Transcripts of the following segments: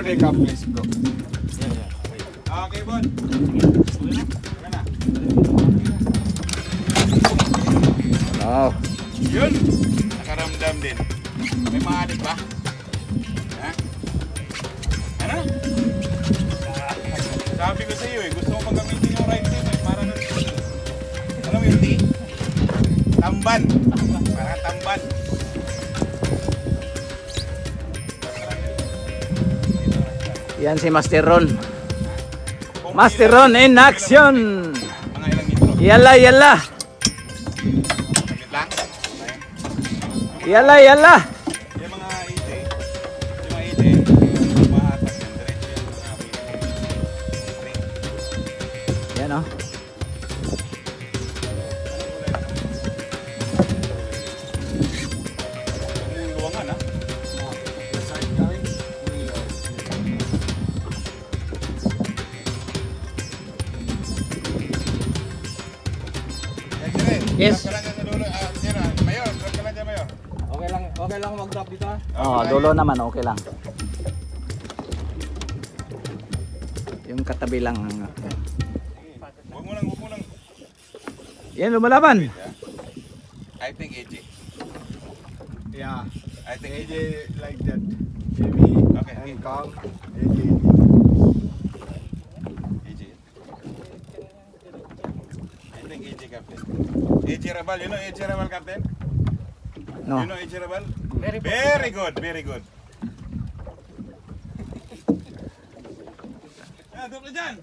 the cup, please, bro. Okay, Bon. Oh. Yun. Nakaramdam din. May maadik ba? Ha? Ano? Sabi ko sa iyo eh, gusto mo magamitin yung right team eh. Para nun. Alam mo yung T? Tamban. Parang tamban. Yan si Master Ron. Master Ron in action. Mga ilang intro. Yala yala. Saglit lang. Yala yala. Yung mga AJ. Yung mga AJ. Yung mga atas yan. Diretso yung mga string. Yan oh. Yung luwangan ha. Yes. Mayor, drop ka lang dyan, Mayor. Okay lang mag-drop dito ha? Oh, dulo naman okay lang. Yung katabi lang. Huwag mo lang. Yan lumalaban. I think AJ. Yeah. I think AJ AJ. like that. Jimmy Okay. and calm. AJ. AJ. I think AJ captain. AJ Rabal, you know AJ Rabal captain? No. You know AJ Rabal? Very good, very good. Ah, doble dyan.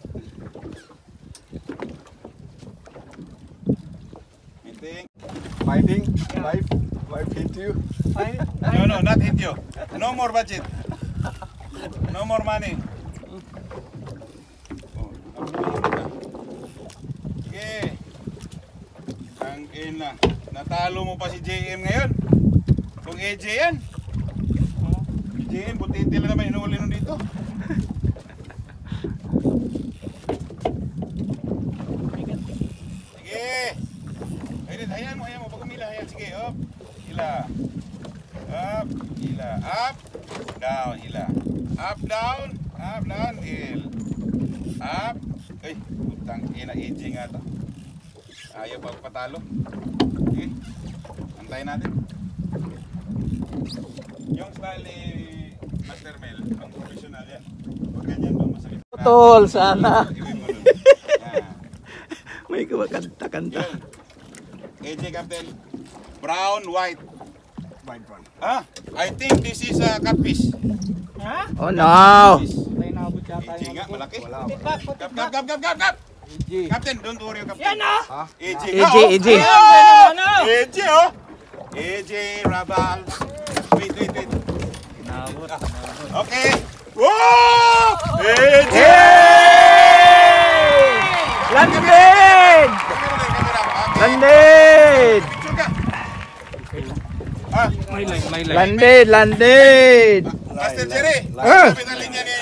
Meeting. Fighting. Wife hit you. No, not hit you. No more budget. No more money. Okay. Ang ina. Natalo mo pa si JM ngayon. Kung AJ yan. Si JM, butitil na naman inuuli nun dito. Sige. Ayun, hayaan mo. Pag umila, hayaan. Sige, up. Ila. Up, ila. Up, down, ila. Up, down, il. Up. Ay, putang ina, AJ nga to. Ayaw pa patalo. Okay. Antayin natin. Yung style ni Master Mel, pang professional yan. Huwag ganyan ba masakit. Tol, sana. Iwin mo nun. May kumakanta-kanta. Yun. AJ Captain. Brown, white. White one. Ah, I think this is a catfish. Oh no. AJ nga, malaki. Kap. Captain, don't worry, Captain. Yan ah! AJ nga, AJ. AJ oh! AJ Rabal. Wait. Okay. Whoa! AJ! Landed! Landed! Ah, Landed! Master Jerry, kapit ang linya ni